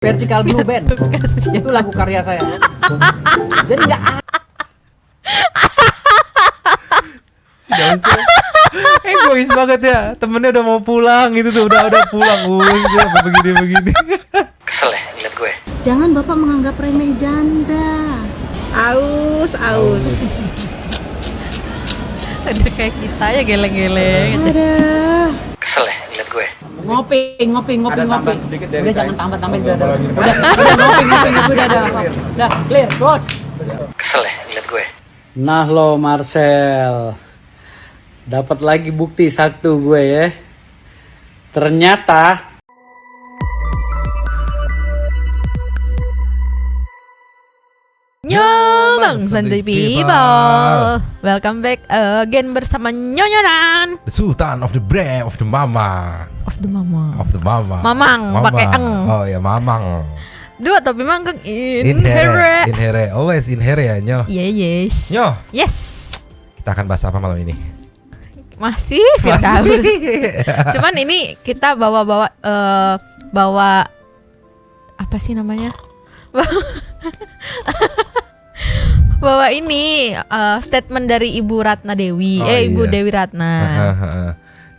Vertical Blue Band itu lagu karya saya. Jadi nggak egois banget ya, temennya udah mau pulang gitu tuh, udah pulang, dia begini. Kesel ya lihat gue. Jangan Bapak menganggap remeh janda. Aus. Ada kayak kita ya geleng-geleng. Ada. Kesel ya lihat gue. Ngopi. ada tambahan sedikit dari Udah saya. jangan tambah-tambahin Udah udah. ngopi udah clear bos. Kesel ya lihat gue. Nah lo Marcel, dapat lagi bukti satu gue ya. Ternyata Bang Santuy People, welcome back again bersama Nyonyonan The Sultan of the Brave of the Mama. Mamang pakai eng. Oh ya, Mamang. Dua tapi mangkeng Inhere, always inhere ya, Nyo. Yes. Nyo, Yes. kita akan bahas apa malam ini? Masih Firdaus. Cuman ini kita bawa apa sih namanya? Bawa ini statement dari Ibu Ratna Dewi, Ibu iya. Dewi Ratna.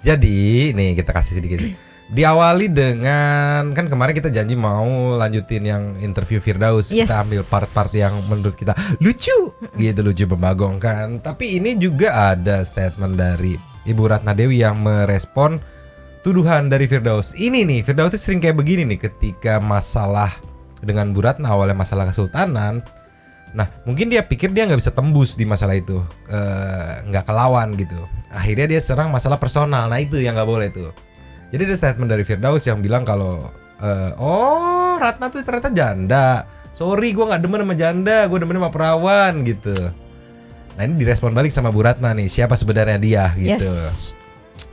Jadi nih kita kasih sedikit. Diawali dengan, kan kemarin kita janji mau lanjutin yang interview Firdaus. Yes. Kita ambil part-part yang menurut kita lucu, lucu membagongkan. Tapi ini juga ada statement dari Ibu Ratna Dewi yang merespon tuduhan dari Firdaus. Ini nih, Firdaus itu sering kayak begini nih ketika masalah dengan Bu Ratna, awalnya masalah kesultanan. Nah, mungkin dia pikir dia nggak bisa tembus di masalah itu, nggak kelawan gitu. Akhirnya dia serang masalah personal. Nah itu yang nggak boleh tuh. Jadi ada statement dari Firdaus yang bilang kalau Ratna tuh ternyata janda. Sorry, gue nggak demen sama janda, gue demen sama perawan gitu. Nah ini direspon balik sama Bu Ratna nih, siapa sebenarnya dia gitu. Yes.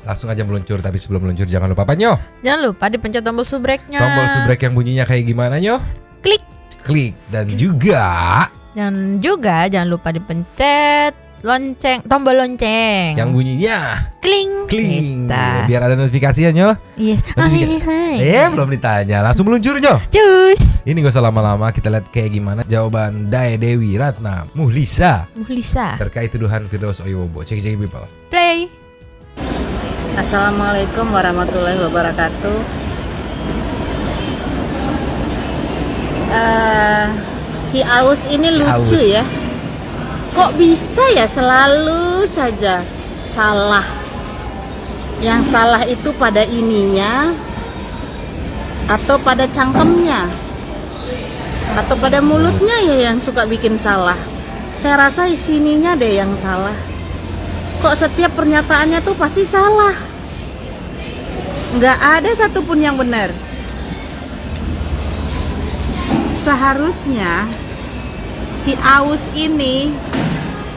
Langsung aja meluncur, tapi sebelum meluncur jangan lupa apa Nyo? Jangan lupa dipencet tombol subscribe-nya. Tombol subrek yang bunyinya kayak gimana Nyo? Klik dan juga Jangan lupa dipencet tombol lonceng yang bunyinya kling. Gitu. Kita. Biar ada notifikasinya Nyo. Yes. Hai. Belum ditanya, langsung meluncur Nyo. Cus. Ini gak usah lama-lama, kita lihat kayak gimana jawaban Dae Dewi Ratna Muhlisa terkait tuduhan Firdaus Oyobo. Cek people. Play. Assalamualaikum warahmatullahi wabarakatuh. Si Aus ini lucu Aus. ya. Kok bisa ya selalu saja salah. Yang salah itu pada ininya atau pada cangkemnya atau pada mulutnya ya yang suka bikin salah. Saya rasa sininya deh yang salah. Kok setiap pernyataannya tuh pasti salah. Nggak ada satupun yang benar. Seharusnya si Aus ini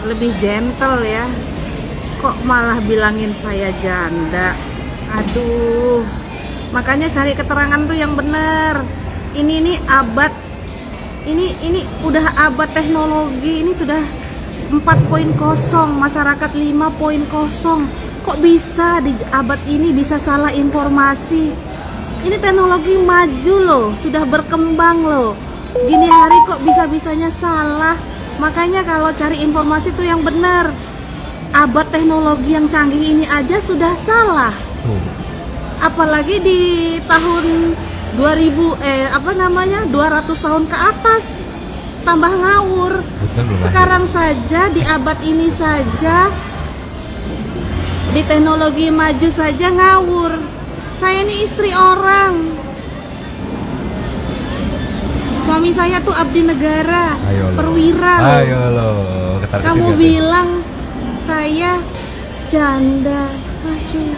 lebih gentle ya. Kok malah bilangin saya janda. Aduh. Makanya cari keterangan tuh yang benar. Ini abad ini udah abad teknologi. Ini sudah 4.0, masyarakat 5.0. Kok bisa di abad ini bisa salah informasi? Ini teknologi maju loh, sudah berkembang loh. Gini hari kok bisa-bisanya salah. Makanya kalau cari informasi itu yang benar. Abad teknologi yang canggih ini aja sudah salah. Apalagi di tahun 200 tahun ke atas. Tambah ngawur. Sekarang saja di abad ini saja, di teknologi maju saja ngawur. Saya ini istri orang. Suami saya tuh abdi negara, perwira loh. Ayo lo, Kamu bilang saya janda. Aduh.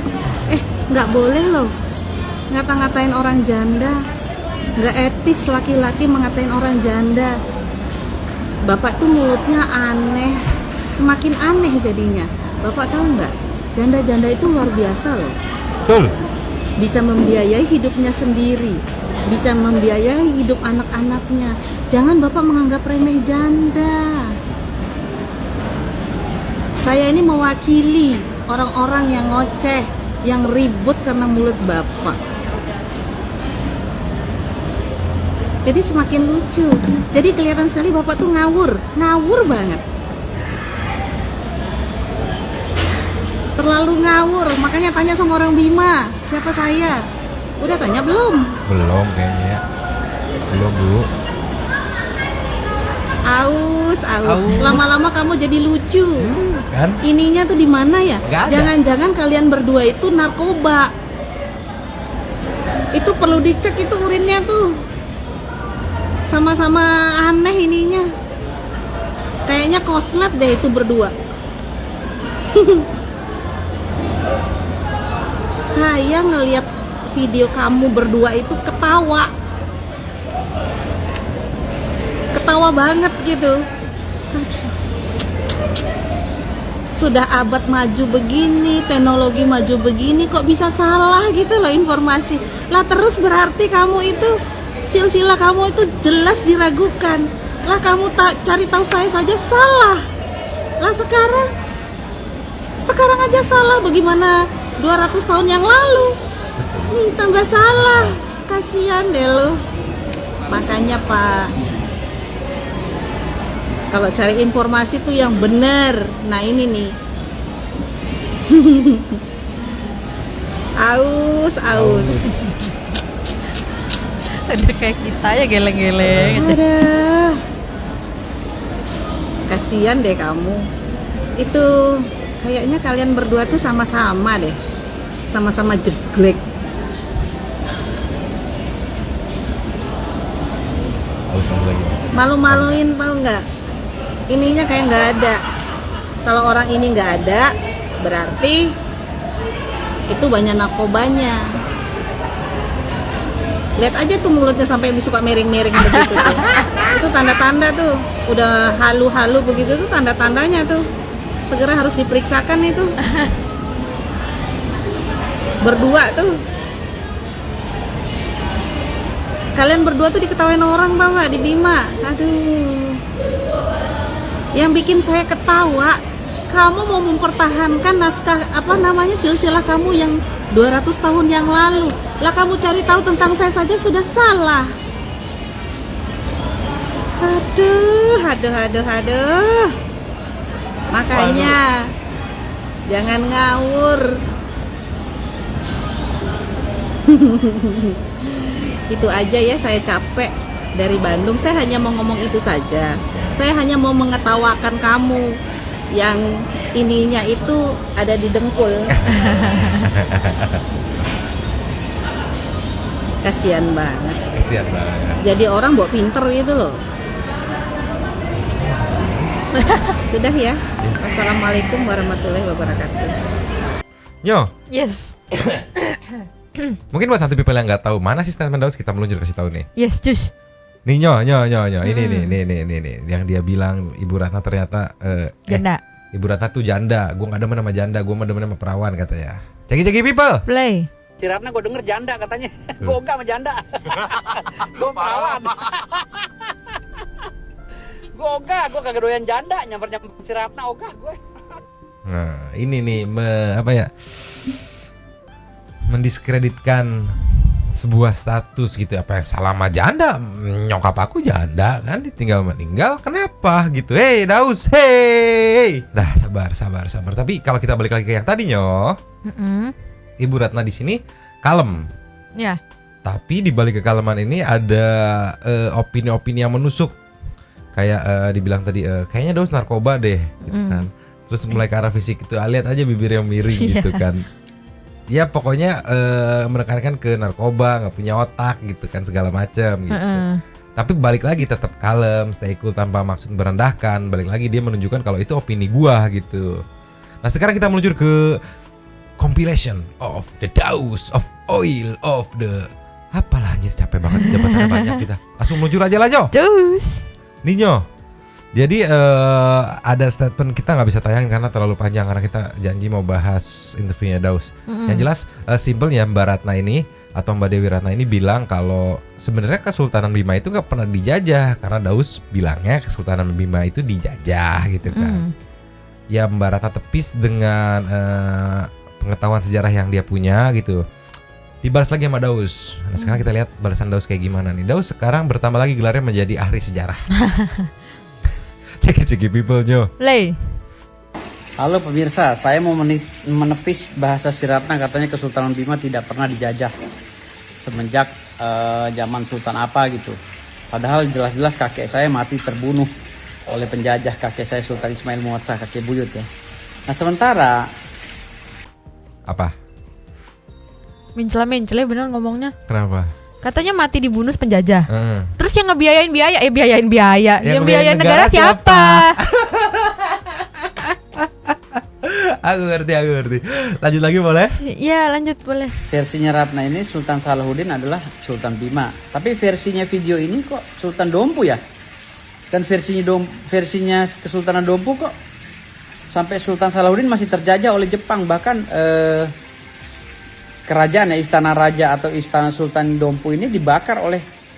Nggak boleh loh ngata-ngatain orang janda. Nggak etis laki-laki mengatain orang janda. Bapak tuh mulutnya aneh, semakin aneh jadinya. Bapak tahu nggak? Janda-janda itu luar biasa loh. Betul. Bisa membiayai hidupnya sendiri, bisa membiayai hidup anak-anaknya. Jangan Bapak menganggap remeh janda. Saya ini mewakili orang-orang yang ngoceh, yang ribut karena mulut Bapak. Jadi semakin lucu. Jadi kelihatan sekali Bapak tuh ngawur banget. Terlalu ngawur, makanya tanya sama orang Bima, siapa saya? Udah tanya belum? Belum kayaknya. Belum, Bu. Aus. Aus. Lama-lama kamu jadi lucu. Kan? Ininya tuh di mana ya? Nggak ada. Jangan-jangan kalian berdua itu narkoba. Itu perlu dicek itu urinnya tuh. Sama-sama aneh ininya. Kayaknya koslet deh itu berdua. Saya ngelihat video kamu berdua itu ketawa banget gitu. Sudah abad maju begini, teknologi maju begini, kok bisa salah gitu loh informasi. Lah terus berarti kamu itu, silsilah kamu itu jelas diragukan. Lah kamu cari tahu saya saja salah. Lah sekarang aja salah, bagaimana 200 tahun yang lalu? Tambah salah. Kasihan deh lo. Makanya Pak, kalau cari informasi tuh yang bener. Nah ini nih. Aus. Ada kayak kita ya geleng-geleng aja. Ada. Kasihan deh kamu. Itu kayaknya kalian berdua tuh sama-sama deh. Sama-sama jeglek. Lagi. Malu-maluin tau nggak? Ininya kayak nggak ada. Kalau orang ini nggak ada, berarti itu banyak narkobanya. Lihat aja tuh mulutnya sampai suka miring-miring begitu tuh. Itu tanda-tanda tuh. Udah halu-halu begitu tuh tanda-tandanya tuh. Segera harus diperiksakan itu. Berdua tuh. Kalian berdua tuh diketawain orang tau nggak di Bima. Aduh. Yang bikin saya ketawa, kamu mau mempertahankan naskah silsilah kamu yang 200 tahun yang lalu. Lah kamu cari tahu tentang saya saja sudah salah. Aduh. Makanya jangan ngawur. Itu aja ya, saya capek dari Bandung. Saya hanya mau ngomong itu saja. Saya hanya mau mengetawakan kamu yang ininya itu ada di dengkul. Kasihan banget. Jadi orang bawa pinter gitu loh. Sudah ya. Assalamualaikum warahmatullahi wabarakatuh. Nyo, Yes. mungkin buat satu people yang nggak tahu mana sih statement Daus, kita meluncur kasih tahu nih. Yes, cus. Nih Nyo. Ini nih yang dia bilang Ibu Ratna ternyata Janda. Ibu Ratna tuh janda. Gue nggak demen sama janda, gue mah demen sama perawan katanya. Ceki people. Play. Si Ratna gue denger janda katanya. Gue ogah sama janda. Gue perawan. Gue ogah, gue kagak doyan janda. Nyamper si Ratna ogah gue. Nah ini nih mendiskreditkan sebuah status gitu. Apa yang salah sama janda? Nyokap aku janda kan, ditinggal meninggal, kenapa gitu? Hei Daus, hei. Dah sabar. Tapi kalau kita balik lagi ke yang tadi Nyo, Ibu Ratna di sini kalem. Ya. Tapi di balik kekaleman ini ada opini-opini yang menusuk. Kayak dibilang tadi kayaknya Daus narkoba deh gitu kan. Terus mulai ke arah fisik itu, lihat aja bibir yang miring gitu kan. Ya pokoknya menekankan ke narkoba, nggak punya otak gitu kan, segala macam gitu. Tapi balik lagi tetap kalem, stay cool tanpa maksud merendahkan. Balik lagi dia menunjukkan kalau itu opini gua gitu. Nah sekarang kita meluncur ke compilation of the Daus of oil of the apalah anjir, capek banget jabatannya banyak kita. Langsung meluncur aja lah Nyo. Cus. Nih Nyo. Jadi ada statement kita nggak bisa tayang karena terlalu panjang, karena kita janji mau bahas interviewnya Daus. Yang jelas simpelnya Mbak Ratna ini atau Mbak Dewi Ratna ini bilang kalau sebenarnya Kesultanan Bima itu nggak pernah dijajah, karena Daus bilangnya Kesultanan Bima itu dijajah gitu kan. Ya Mbak Ratna tepis dengan pengetahuan sejarah yang dia punya gitu. dibalas lagi sama Daus. Nah, sekarang kita lihat balasan Daus kayak gimana nih. Daus sekarang bertambah lagi gelarnya menjadi ahli sejarah. Ceki people Nyo. Play. Halo pemirsa, saya mau menepis bahasa si Ratna, katanya Kesultanan Bima tidak pernah dijajah semenjak zaman Sultan apa gitu. Padahal jelas-jelas kakek saya mati terbunuh oleh penjajah, kakek saya Sultan Ismail Muatsah, kakek buyut ya. Nah sementara Apa? Mencela bener ngomongnya. Kenapa? Katanya mati dibunuh penjajah. Heeh. Terus yang ngebiayain biaya. Yang biayain negara siapa? Aku ngerti. Lanjut lagi boleh? Ya lanjut boleh. versinya Ratna ini Sultan Salahuddin adalah Sultan Bima. Tapi versinya video ini kok Sultan Dompu ya? Dan versinya Kesultanan Dompu kok sampai Sultan Salahuddin masih terjajah oleh Jepang. Bahkan kerajaan ya, istana raja atau istana Sultan Dompu ini dibakar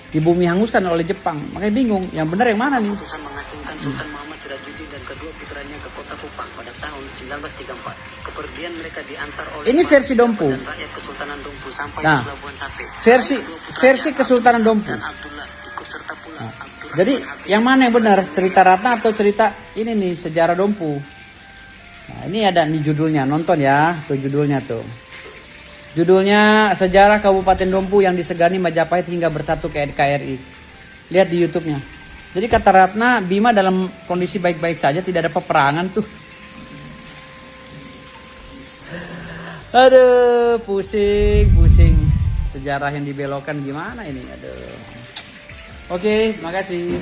dibumi hanguskan oleh Jepang. Makanya bingung, yang benar yang mana nih? Keputusan mengasingkan Sultan Muhammad Sirajuddin dan kedua putranya ke kota Kupang pada tahun 1934. Kepergian mereka diantar oleh Ini versi Dompu. dan rakyat Kesultanan Dompu sampai Nah, di Pelabuhan Sape. versi Kesultanan Dompu. Dan Abdullah ikut serta pula Abdurrahman Jadi Habib. yang mana yang benar? Cerita Ratna atau cerita ini nih, sejarah Dompu? Nah, ini ada nih judulnya, nonton ya, tuh judulnya tuh. Judulnya Sejarah Kabupaten Dompu yang disegani Majapahit hingga bersatu ke NKRI. Lihat di YouTube-nya. Jadi kata Ratna, Bima dalam kondisi baik-baik saja, tidak ada peperangan tuh. Aduh, pusing. Sejarah yang dibelokkan gimana ini? Aduh. Oke, makasih.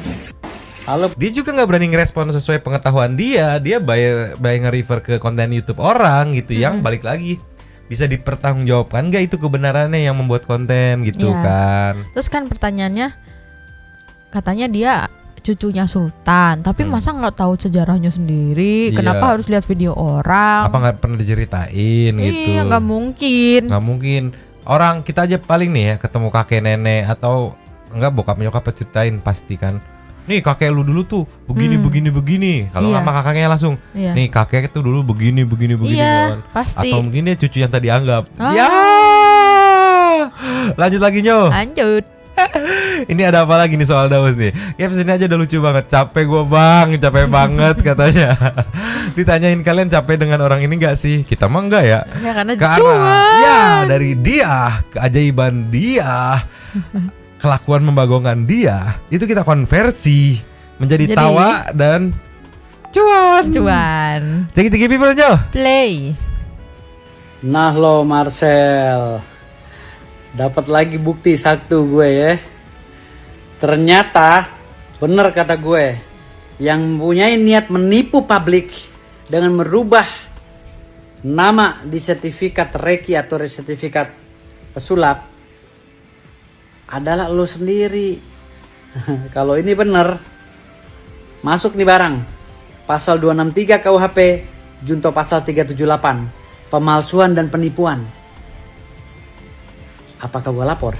Halo. Dia juga nggak berani ngerespon sesuai pengetahuan dia. Dia by nge-refer ke konten YouTube orang gitu yang balik lagi bisa dipertanggungjawabkan nggak itu kebenarannya yang membuat konten gitu Iya. kan? Terus kan pertanyaannya, katanya dia cucunya Sultan, tapi masa nggak tahu sejarahnya sendiri? Iya. Kenapa harus lihat video orang? Apa nggak pernah diceritain gitu? Iya, nggak mungkin. Nggak mungkin. Orang kita aja paling nih ya ketemu kakek nenek atau enggak bokap nyokap ceritain pasti kan. Nih kakek lu dulu tuh begini. Kalau Iya. sama kakaknya langsung, Iya. nih kakek itu dulu begini Iya, kan. pasti. Atau mungkin dia cucu yang tadi anggap. Oh. Ya. Lanjut lagi Nyo. Lanjut. Ini ada apa lagi nih soal Daus nih? Caption aja udah lucu banget. Capek banget katanya. Ditanyain kalian capek dengan orang ini gak sih? Kita mah enggak ya. Ya karena Karena cuan. ya dari dia, keajaiban dia, kelakuan membagongkan dia, itu kita konversi menjadi Jadi- tawa dan cuan. Ceki people Nyo. Play. Nah lo Marcel, dapat lagi bukti satu gue ya. Ternyata bener kata gue, yang mempunyai niat menipu publik dengan merubah nama di sertifikat reki atau sertifikat pesulap adalah lo sendiri. Kalau ini bener, masuk nih barang. Pasal 263 KUHP, junto pasal 378, pemalsuan dan penipuan. Apakah gue lapor?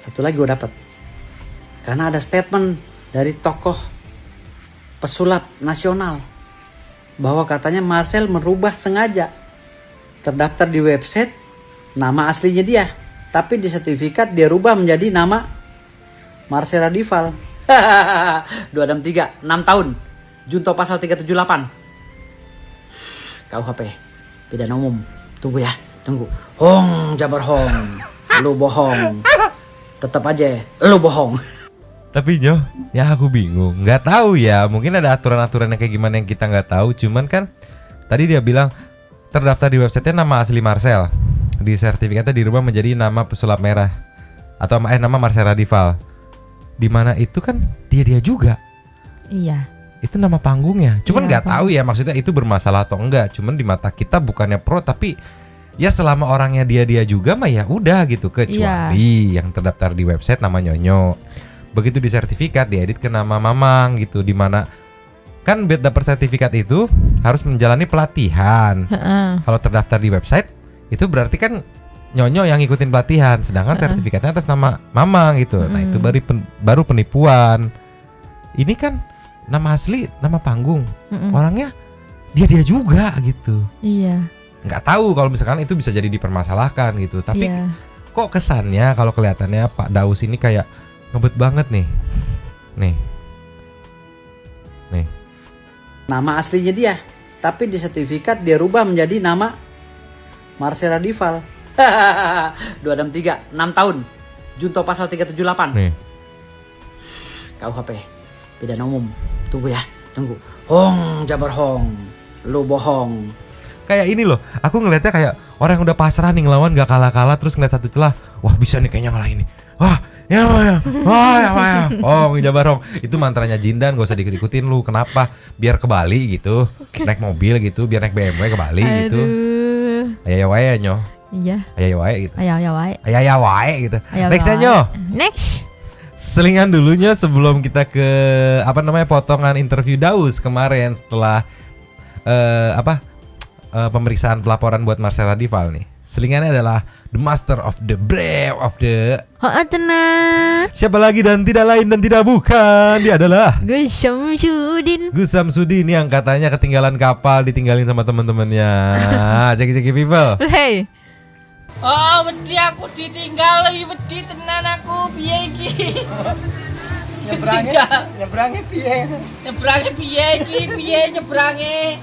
Satu lagi gue dapat. Karena ada statement dari tokoh pesulap nasional bahwa katanya Marcel merubah sengaja, terdaftar di website nama aslinya dia, tapi di sertifikat dia rubah menjadi nama Marcel Radival. 263, 6 tahun, junto pasal 378 KUHP pidana umum. Tunggu ya, tunggu. Hong Jabar Hong, lu bohong. Tetap aja lu bohong. Tapi Nyo, ya aku bingung. Nggak tahu ya, mungkin ada aturan-aturan yang kayak gimana yang kita nggak tahu. Cuman kan tadi dia bilang terdaftar di websitenya nama asli Marcel, di sertifikatnya dirubah menjadi nama pesulap merah atau nama Marcel Radival. Dimana itu kan dia juga. Iya. Itu nama panggungnya. Cuman Iya, nggak tahu ya maksudnya itu bermasalah atau enggak. Cuman di mata kita bukannya pro, tapi ya selama orangnya dia juga mah ya udah gitu, kecuali yang terdaftar di website nama Nyonyo. Begitu di sertifikat diedit ke nama Mamang gitu, dimana kan biar dapat sertifikat itu harus menjalani pelatihan. Kalau terdaftar di website itu berarti kan Nyonyo yang ngikutin pelatihan, sedangkan sertifikatnya atas nama Mamang gitu. Nah itu baru penipuan. Ini kan nama asli, nama panggung, orangnya dia juga gitu. Iya. Nggak tahu kalau misalkan itu bisa jadi dipermasalahkan gitu. Tapi Iya. kok kesannya kalau kelihatannya Pak Daus ini kayak ngebet banget nih. Nih. Nama aslinya dia, tapi di sertifikat dia rubah menjadi nama Marcel Radival. 263, 6 tahun. Junto pasal 378. Nih. KUHP pidana umum. Tunggu ya, tunggu. Hong, Jabar Hong. Lu bohong. Kayak ini loh, aku ngelihatnya kayak orang yang udah pasrah nih ngelawan gak kalah-kalah terus ngeliat satu celah, wah bisa nih kayaknya ngalahin nih. Wah, ya. Oh, Jabar Hong. Itu mantranya Jindan, gak usah diikut-ikutin lu. Kenapa? Biar ke Bali gitu. Naik mobil gitu, biar naik BMW ke Bali gitu. Ayah wae nyo. Iya. Ayah wae gitu. Ayah wae. Ayah wae gitu. Ayah Next wae. nyo. Next. Selingan dulunya sebelum kita ke potongan interview Daus kemarin setelah pemeriksaan pelaporan buat Marcel Radival nih. Selingannya adalah The Master of the Brave of the Tenang. siapa lagi dan tidak lain dan tidak bukan, dia adalah Gus Syamsuddin. Gus Samsudin yang katanya ketinggalan kapal, ditinggalin sama teman-temannya. Ceki people. Play. Oh, wedi aku ditinggal, wedi tenan aku piye iki? Nyebrange piye? Nyebrange piye iki? Piye nyebrange?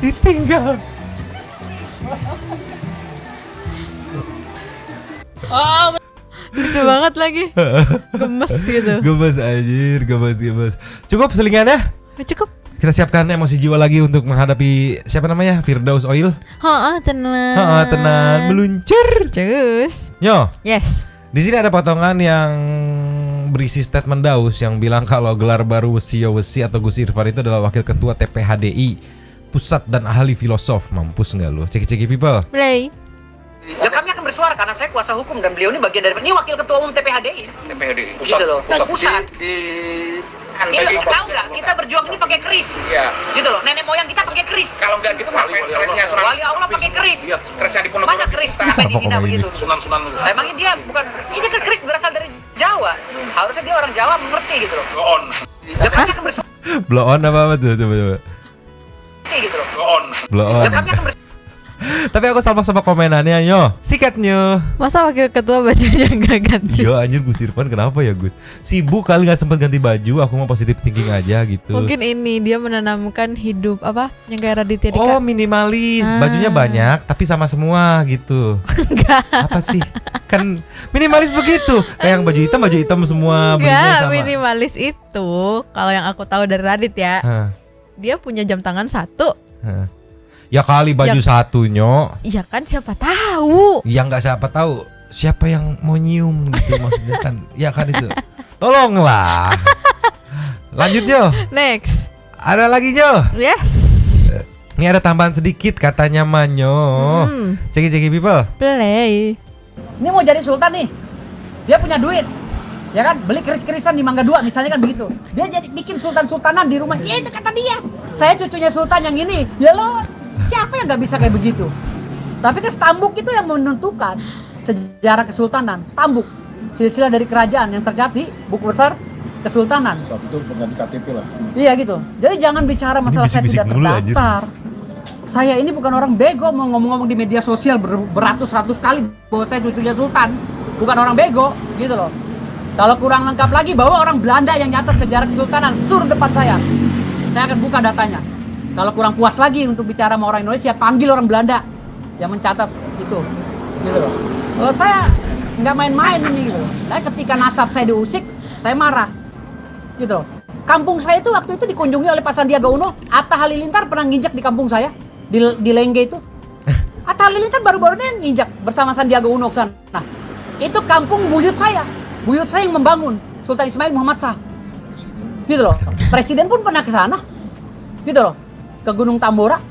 Ditinggal. Oh, Lucu banget lagi. Gemes gitu. Gemes anjir, gemes. Cukup selingannya? Cukup. Kita siapkan emosi jiwa lagi untuk menghadapi siapa namanya? Firdaus Oil. Tenang. Tenang, meluncur. Cus. Nyo. Yes. Di sini ada potongan yang berisi statement Daus yang bilang kalau gelar baru Wesi atau Gus Irfan itu adalah wakil ketua TPHDI Pusat dan ahli filosof. Mampus nggak lu? Ceki people. Play. Ya kami akan bersuara karena saya kuasa hukum dan beliau ini bagian dari ini wakil ketua umum TPHDI. TPHD. Gitu loh. Pusat. Di Tahu nggak? Kita berjuang ini pakai keris. Iya. Gitu loh. Nenek moyang kita pakai keris. Kalau nggak gitu ngapain kerisnya Sunan? Wali Allah pakai keris. Iya, kerisnya di Pondok. Masa keris sampai dihina begitu? Sunan. Emangnya dia bukan, ini kan keris berasal dari Jawa. Harusnya dia orang Jawa mengerti gitu loh. Go on. Ya kami akan bersuara Blow on apa tuh? Coba. gitu loh. Go on. Blow on. Ya kami akan Tapi aku sama komenannya nyo. Sikatnya. Masa wakil ketua bajunya nggak ganti? Iya anjir, Gus Irfan kenapa ya Gus? Sibuk kali nggak sempat ganti baju. Aku mau positive thinking aja gitu. Mungkin ini dia menanamkan hidup apa yang kayak Raditya Dika. Oh minimalis, bajunya banyak tapi sama semua gitu. Enggak. Apa sih? Kan minimalis begitu. Kayak yang baju hitam semua, bajunya Enggak, sama. minimalis itu kalau yang aku tahu dari Radit ya. Hah, Dia punya jam tangan satu. hah. Ya kali baju satu nyo. Iya kan siapa tahu. Ya nggak siapa tahu siapa yang mau nyium gitu maksudnya kan. Ya kan itu. Tolonglah. Lanjut nyo. Next. Ada lagi nyo. Yes. Ini ada tambahan sedikit katanya Manyo. Ceki people. Play. Ini mau jadi sultan nih. Dia punya duit. Ya kan? Beli keris-kerisan di Mangga 2 misalnya kan begitu. Dia jadi bikin sultan-sultanan di rumah. Ya itu kata dia. Saya cucunya sultan yang ini. Ya lo, siapa yang nggak bisa kayak begitu? Tapi kan stambuk itu yang menentukan sejarah kesultanan. Stambuk. Silsilah dari kerajaan yang terjadi buku besar kesultanan. Itu pengganti KTP lah. Iya gitu. Jadi jangan bicara masalah saya bisik-bisik tidak mulu, anjir. terdaftar. Saya ini bukan orang bego mau ngomong-ngomong di media sosial beratus-ratus kali bahwa saya cucunya sultan. Bukan orang bego, gitu loh. Kalau kurang lengkap lagi bahwa orang Belanda yang nyatet sejarah kesultanan suruh depan saya akan buka datanya. Kalau kurang puas lagi untuk bicara sama orang Indonesia, panggil orang Belanda yang mencatat itu, gitu loh. Kalau saya nggak main-main ini, gitu loh. Dan ketika nasab saya diusik, saya marah, gitu loh. Kampung saya itu waktu itu dikunjungi oleh Pak Sandiaga Uno. Atta Halilintar pernah nginjak di kampung saya, di Lengge itu. Atta Halilintar baru-baru ini nginjak bersama Sandiaga Uno ke sana. Nah, itu kampung buyut saya yang membangun, Sultan Ismail Muhammad Shah, gitu loh. Presiden pun pernah ke sana, gitu loh, ke Gunung Tambora.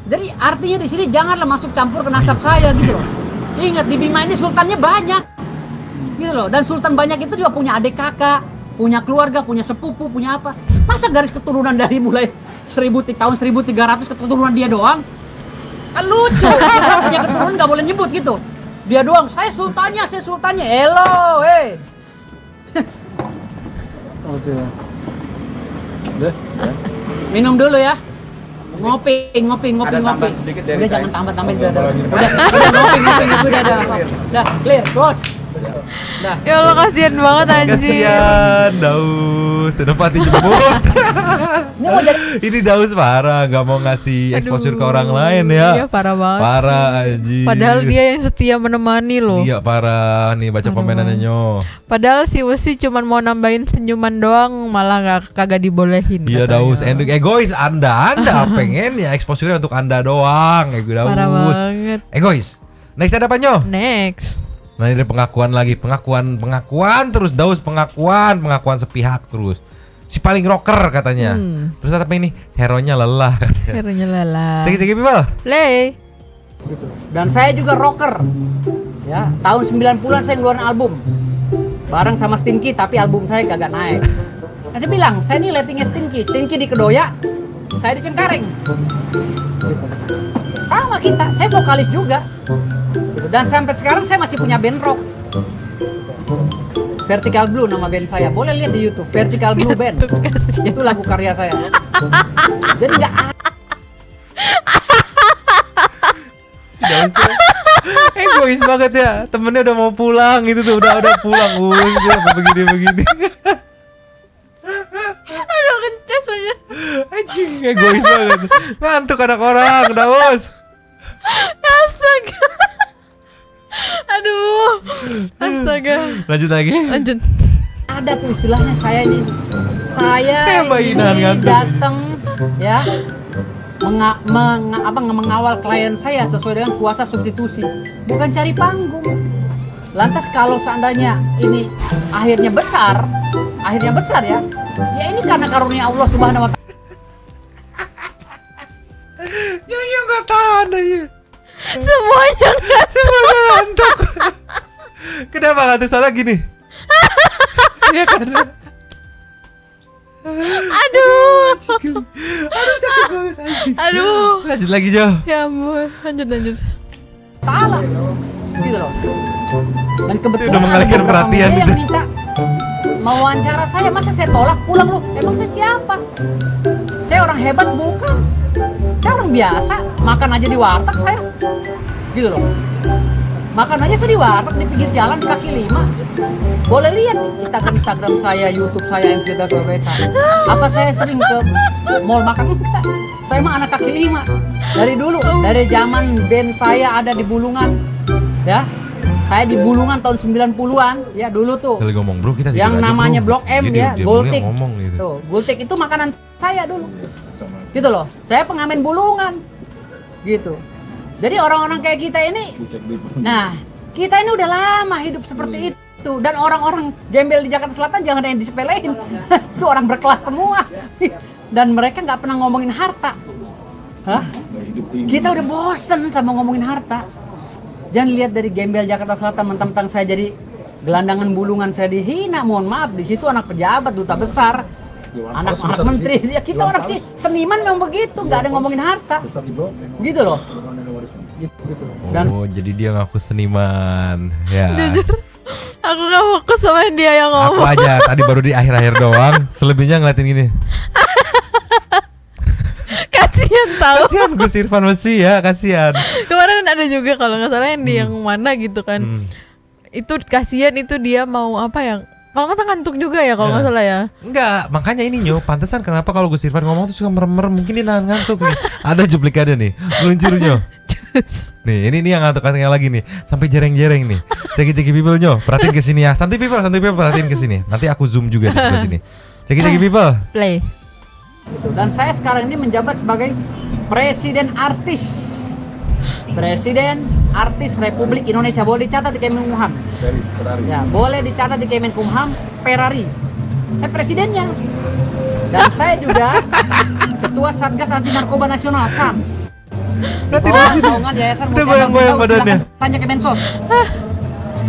Jadi artinya di sini janganlah masuk campur ke nasab saya, gitu loh. Ingat di Bima ini sultannya banyak, gitu loh. Dan sultan banyak itu juga punya adik kakak, punya keluarga, punya sepupu, punya apa. Masa garis keturunan dari mulai tahun 1300 keturunan dia doang? Kan lucu, kita punya keturunan nggak boleh nyebut gitu. Dia doang, saya sultannya. Hello, hey. Oke. Minum dulu ya. ngopi. Ada tambahan sedikit dari Udah saya. jangan tambah-tambahin udah ngopi udah ada. Udah clear, bos. Udah. Ya Allah kasihan banget anjir. Kasihan Daus, Senopati jemput. Ini mau jadi Ini Daus parah, nggak mau ngasih exposure ke orang lain Iya ya. parah banget. Parah anjir. Padahal dia yang setia menemani loh. Iya parah nih baca komenannya Nyo. Padahal si Usi cuman mau nambahin senyuman doang, malah kagak dibolehin. Iya katanya. Daus, egois Anda pengen ya exposure untuk Anda doang. Parah Daus. banget. Egois. Next ada apa Nyo? Next. Nah ini ada pengakuan lagi, pengakuan terus Daus pengakuan sepihak terus. Si paling rocker katanya. Terus apa ini? Hero-nya lelah. Hero-nya lelah. Cek people. Play. dan saya juga rocker. Ya, tahun 90-an saya ngeluarin album. Bareng sama Stinky tapi album saya kagak naik. Nah, saya bilang, saya ini lettingnya Stinky di Kedoya, saya di Cengkareng. Gitu. Sama kita, saya vokalis juga. Gitu. Dan sampai sekarang saya masih punya band rock. Vertical Blue nama band saya. Boleh lihat di YouTube, Vertical Blue Band. Itu lagu karya saya. Jadi nggak Daus tuh egois banget ya. Temennya udah mau pulang gitu tuh, udah pulang. Dia begini. Aduh kencas aja. Anjing egois banget. Ngantuk anak orang, Daus. Astaga. Aduh. Astaga. Lanjut lagi. Lanjut. ada tuh istilahnya saya ini Kayak mainan ini ngantuk. datang ya mengawal klien saya sesuai dengan kuasa substitusi, bukan cari panggung. Lantas kalau seandainya ini akhirnya besar ya ini karena karunia Allah Subhanahu wa Ta'ala. Yang nggak tahan aja. Semuanya Semuanya ngantuk. Kenapa ngantuk salah gini? Iya kan? Aduh. Aduh sakit banget anjing. Aduh. Lanjut lagi Jo. Ya ampun. Lanjut. Ta'ala gitu loh. Dan kebetulan Udah mengalihkan ada beberapa perhatian media gitu. yang minta mewawancara saya, masa saya tolak pulang loh? Emang saya siapa? Saya orang hebat bukan? Saya orang biasa, makan aja di warteg saya. Gitu loh. Makan aja saya di warteg di pinggir jalan di kaki 5. Boleh lihat Instagram saya, YouTube saya, MV Desa. Apa saya sering ke mall makan? Enggak. Saya mah anak kaki 5. Dari dulu, dari zaman band saya ada di Bulungan. Ya. Saya di Bulungan tahun 90-an, ya dulu tuh. Kali ngomong bro kita Yang tidur aja, namanya bro. Blok M Jadi ya, dia Gultik. ngomong gitu. Tuh, Gultik itu makanan saya dulu. Gitu loh. Saya pengamen Bulungan. Gitu. Jadi orang-orang kayak kita ini, nah kita ini udah lama hidup seperti itu. Dan orang-orang gembel di Jakarta Selatan jangan ada yang disepelein. Itu orang berkelas semua. Dan mereka nggak pernah ngomongin harta. Hah? Kita udah bosen sama ngomongin harta. Jangan lihat dari gembel Jakarta Selatan mentang-mentang saya jadi gelandangan Bulungan saya dihina. Mohon maaf, di situ anak pejabat, duta besar, anak menteri. Ya kita orang sih seniman memang begitu, nggak ada ngomongin harta. Gitu loh. Dan Oh jadi dia ngaku seniman. Ya. Jujur. Aku gak fokus sama dia yang Aku ngomong. aja tadi baru di akhir-akhir doang. Selebihnya ngeliatin gini. Kasian tahu. Kasihan Gus Irfan Messi ya, kasihan. Kemarin ada juga kalau nggak salah yang di yang mana gitu kan. Itu kasihan itu dia mau apa ya? Kalau nggak salah ngantuk juga ya kalau nggak salah ya. Enggak, makanya ini Nyo, pantesan kenapa kalau Gus Irfan ngomong tuh suka merem-merem, mungkin dia nahan ngantuk nih. Ada cuplikannya nih, luncur Nyo. Nih, ini yang ngantuk-ngantuknya lagi nih, sampai jereng-jereng nih. Ceki-ceki people Nyo, perhatiin ke sini ya. Santai people perhatiin ke sini. Nanti aku zoom juga di sebelah sini. Ceki-ceki people. Play. Dan saya sekarang ini menjabat sebagai Presiden Artis Republik Indonesia. Boleh dicatat di Kemenkumham. Ya, boleh dicatat di Kemenkumham. Ferrari. Saya presidennya. Dan saya juga Ketua Satgas Anti Narkoba Nasional (SANS). Nanti Naungan Yayasan udah Multi goyang-goyang Tahu, badannya. silakan tanya Kemensos.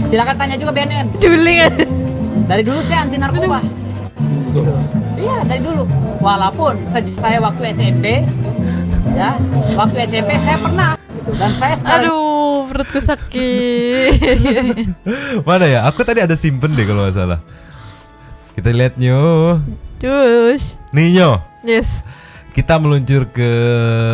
Silakan tanya juga BNN. Juling aja. Dari dulu saya anti narkoba. Iya, dari dulu. Walaupun saya waktu SMP, ya, waktu SMP saya pernah. Dan saya sekarang Aduh, perutku sakit. Mana ya? Aku tadi ada simpen deh kalau nggak salah. Kita lihat Nyo. Terus. Nih Nyo. Yes. kita meluncur ke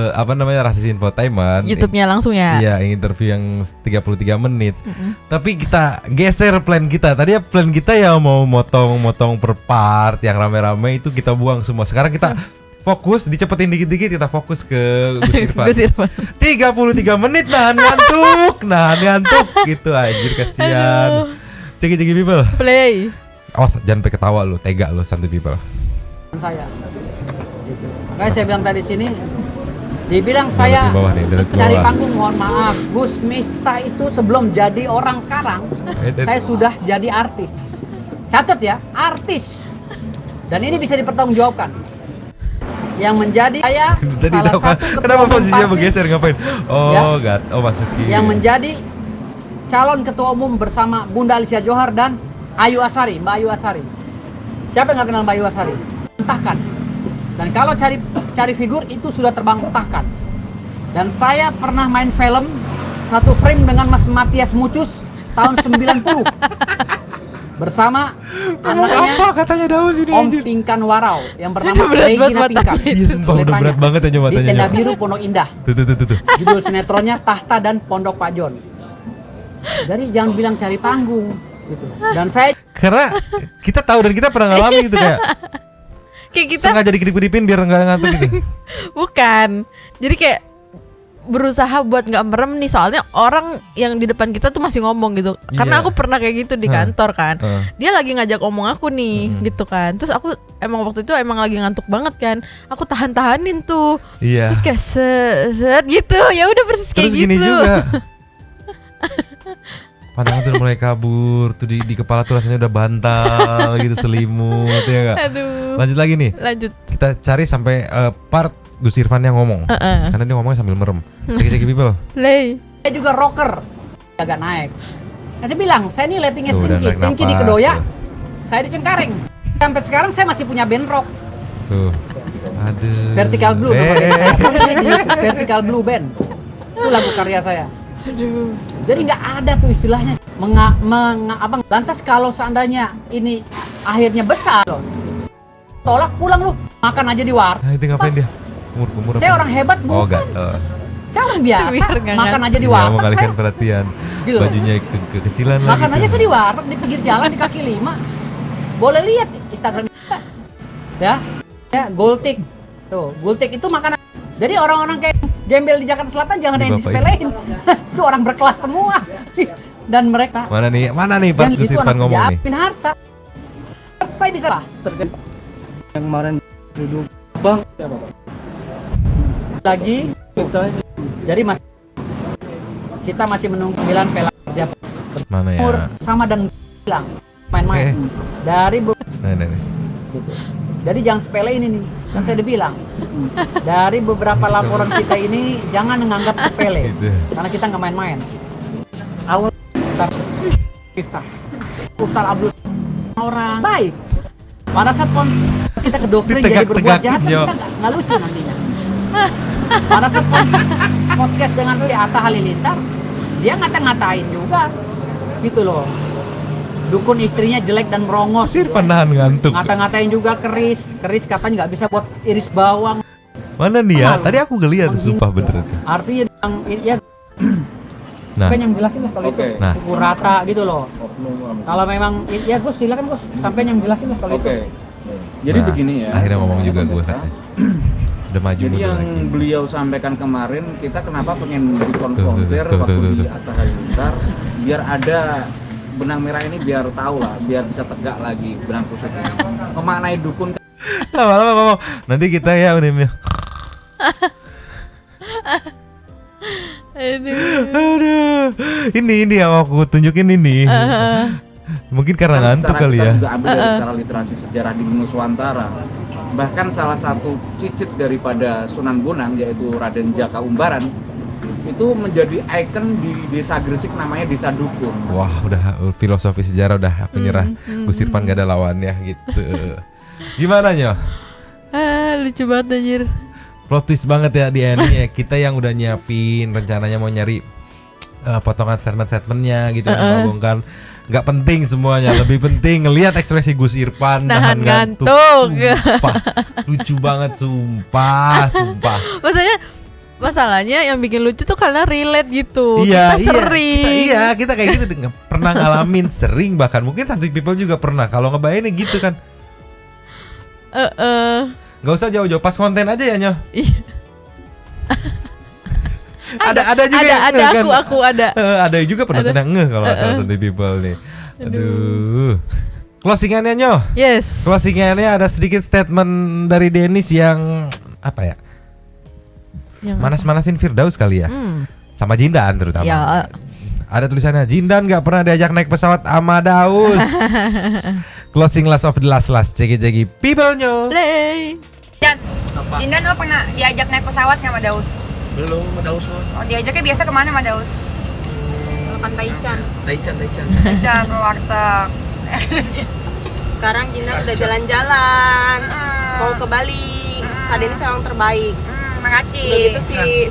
apa namanya Rasis Infotainment. YouTube-nya langsung ya. Iya, interview yang 33 menit. Tapi kita geser plan kita. Tadi ya plan kita ya mau motong per part yang rame-rame itu kita buang semua. Sekarang kita fokus, dicepetin dikit-dikit, kita fokus ke Gus Irfan. Gus Irfan. 33 menit nahan ngantuk gitu anjir, kasihan. Ceki people. Play. Awas jangan sampai ketawa lu, tega lu Santuy people. Saya. Gitu. Makanya saya bilang tadi sini, dibilang saya Di bawah nih, dari cari bawah. panggung, mohon maaf. Gus Miftah itu sebelum jadi orang sekarang, saya sudah jadi artis. Catat ya, artis. Dan ini bisa dipertanggungjawabkan. Yang menjadi saya Tadi salah kenapa, satu ketua kenapa umum posisinya partai bergeser ngapain? Oh, Ya. masukin. yang menjadi calon ketua umum bersama Bunda Alicia Johar dan Ayu Asari, Mbak Ayu Asari. Siapa yang nggak kenal Mbak Ayu Asari? Entahkan. Dan kalau cari figur itu sudah terbang entahkan. Dan saya pernah main film satu frame dengan Mas Matias Mucus tahun 90 bersama anaknya Apa katanya Daus ini Om anjir? Pinkan Warau yang Udah bernama berat banget Regina Pinkan. matanya. Iya sumpah udah berat banget aja Di matanya. Tenda Nyo. Biru Pondok Indah. Tuh. Judul sinetronnya Tahta dan Pondok Pak Jon. Jadi jangan bilang cari panggung gitu. Dan saya Karena kita tahu dan kita pernah ngalamin gitu kayak Kayak kita sengaja dikidip-kidipin biar nggak ngantuk gitu. bukan. Jadi kayak berusaha buat nggak merem nih, soalnya orang yang di depan kita tuh masih ngomong gitu. Karena Iya. aku pernah kayak gitu di kantor kan. Dia lagi ngajak omong aku nih gitu kan. Terus aku emang waktu itu emang lagi ngantuk banget kan. Aku tahan-tahanin tuh. Iya. Terus kayak set gitu. Ya udah persis kayak Terus gitu. gini juga. Pandangan tuh udah mulai kabur tuh di kepala tuh rasanya udah bantal gitu, selimut ya enggak? Aduh. Lanjut lagi nih. Lanjut. Kita cari sampai part Gus Irfan yang ngomong. Karena dia ngomongnya sambil merem. Ceki people. Play. saya juga rocker. Agak naik. Nah, saya bilang, saya ini lettingnya Tuh, udah Stinky. naik Stinky di napas, Kedoya, tuh. saya di Cengkareng. Sampai sekarang saya masih punya band rock. Tuh. Aduh. Vertical Blue nama band saya. Boleh lihat di YouTube, Vertical Blue Band. Itu lagu karya saya. Aduh. Jadi nggak ada tuh istilahnya lantas kalau seandainya ini akhirnya besar loh, tolak pulang lu, makan aja di warteg. Nah, itu ngapain dia? Kumur Saya orang hebat Oh, bukan. gatel. Saya orang biasa, Biar nggak makan aja di Iya, warteg. mengalihkan Saya perhatian. Gitu. Bajunya kekecilan lagi. makan aja saya di warteg di pinggir jalan di kaki lima. Boleh lihat Instagram kita. Ya, Gultik. Tuh, Gultik itu makanan. Jadi orang-orang kayak gembel di Jakarta Selatan jangan ada yang Dibapain. disepelein. Itu orang berkelas semua. Dan mereka Mana nih Pak dan Gus itu Irfan anak ngomong nih. jamin harta. Saya bisa lah. Yang kemarin duduk bang Lagi. Jadi kita masih menunggu 9 film kerja Mana ya? umur sama dan bilang main-main dari Nah. gitu. Jadi jangan sepele ini nih, kan saya udah bilang dari beberapa laporan kita ini jangan menganggap sepele, Gitu. karena kita nggak main-main. Awal kita, Ustaz Abdul orang baik. Pada saat kita ke doktrin jadi berbuat jahat, kan Yo. kita nggak lucu nantinya. Pada saat podcast dengan si Atta Halilintar, dia ngata-ngatain juga, gitu loh. Dukun istrinya jelek dan merongos. Gus Irfan nahan ngantuk. Ngata-ngatain juga keris katanya nggak bisa buat iris bawang. Mana nih ya? Malu. Tadi aku ngeliat Menghina. sumpah bener. Artinya ya Nah, sampai yang jelasin lah kalau itu Nah. pukul rata gitu loh. Kalau memang ya Gus silakan Gus sampai yang jelasin lah kalau itu. Jadi nah, begini ya. Akhirnya ngomong juga gue katanya. Udah maju Jadi mundur yang lagi. beliau sampaikan kemarin, kita kenapa pengen dikonfrontir Tuh, waktu tuh. di Atta Halilintar, biar ada benang merah ini, biar tahu lah, biar bisa tegak lagi benang kusut ini. Memaknai dukun Lama-lama ngomong. Nanti kita ya udah. Aduh. Ini yang aku tunjukin ini. Mungkin karena ngantuk secara kali kita ya. juga ambil dari secara literasi sejarah di Nuswantara. Bahkan salah satu cicit daripada Sunan Bonang yaitu Raden Jaka Umbaran itu menjadi ikon di desa Gresik namanya Desa Dukun. Wah, udah filosofi sejarah udah aku nyerah. Gus Irfan gak ada lawannya gitu. Gimana Nyo? Lucu banget anjir. Plot twist banget ya di endingnya. Kita yang udah nyiapin rencananya mau nyari potongan statement-statementnya gitu kan, Bagong kan. Nggak penting semuanya, lebih penting ngelihat ekspresi Gus Irfan Nahan ngantuk. Sumpah, lucu banget sumpah. Masalahnya yang bikin lucu tuh karena relate gitu. Iya, Kita sering. kita kayak gitu pernah ngalamin sering, bahkan mungkin Santuy People juga pernah. Kalau ngebayanginnya gitu kan. Gak usah jauh-jauh, pas konten aja ya Nyoh. Iya. ada juga yang ada ngeh, kan? aku ada. Ada juga penonton yang ngeh kalau masalah Santuy People nih. Aduh. Closingannya Nyoh. Yes. Closingannya ada sedikit statement dari Dennis yang apa ya? Yang Manas-manasin Firdaus kali ya. Sama Jindan terutama. Ya. Ada tulisannya, Jindan gak pernah diajak naik pesawat sama Daus. Closing last of the last Cegi people Nyoh. Play. Jindan lo pernah diajak naik pesawat nggak sama Daus? Belum, sama Daus. Oh, diajaknya biasa kemana sama Daus? Makan taichan. Taichan. Taichan, ke warteg. Sekarang Jindan udah jalan-jalan. Mau ke Bali. Kak Denis emang terbaik. Makasih. Udah gitu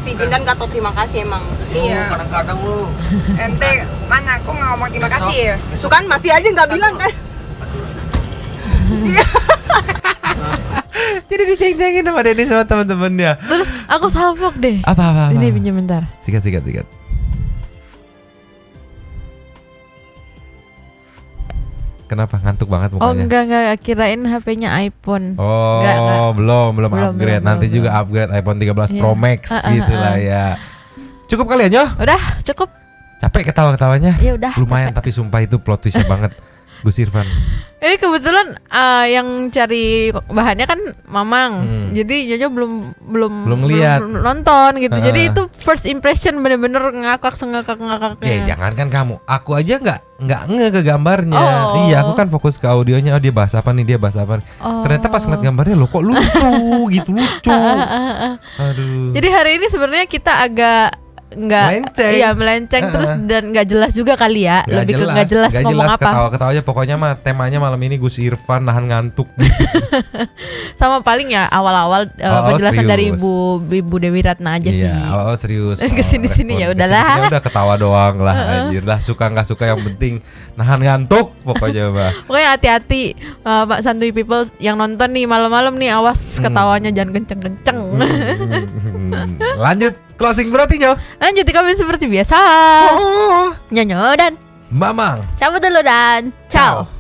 si Jindan gak tau terima kasih emang. Iya. Kadang-kadang lu. Ente mana? Aku nggak ngomong terima kasih ya? Tuh kan masih aja nggak bilang kan. Jadi diceng-cengin sama Dennis sama teman-temannya. Terus aku salvok deh. Apa? Ini pinjam bentar. Sikat. Kenapa ngantuk banget Oh mukanya? enggak kirain HP-nya iPhone. Oh, Enggak. belum upgrade. Nanti belum. juga upgrade iPhone 13 Iya. Pro Max gitu lah ya. Cukup kali ya Nyoh? Udah cukup. Capek ketawa-ketawanya? Ya udah. Lumayan tapi sumpah itu plot twistnya banget Gus Irfan. Ini kebetulan yang cari bahannya kan Mamang. Jadi Nyonya belum lihat. nonton gitu. Jadi itu first impression bener-bener ngakak-ngakaknya. Jangan kan kamu. Aku aja nggak nge ke gambarnya. Oh. Iya, aku kan fokus ke audionya. Oh, dia bahas apa nih? Oh. Ternyata pas ngeliat gambarnya loh kok lucu gitu lucu. Aduh. Jadi hari ini sebenarnya kita agak melenceng terus dan nggak jelas juga kali ya. Lebih ke nggak jelas ngomong apa. Ketawa-ketawa aja pokoknya mah temanya malam ini Gus Irfan nahan ngantuk. Sama paling ya awal-awal penjelasan serius. dari Ibu Dewi Ratna aja sih. Iya, awal serius. Kesini-sini ya udahlah. Kesini-sini udah ketawa doang lah anjir. Lah suka nggak suka yang penting nahan ngantuk pokoknya mah. Pokoknya hati-hati Pak Santuy People yang nonton nih malam-malam nih, awas ketawanya jangan kenceng-kenceng. Lanjut closing berarti Nyoh. Lanjut kami seperti biasa. Nyonyo dan Mamang. cabut dulu dan ciao.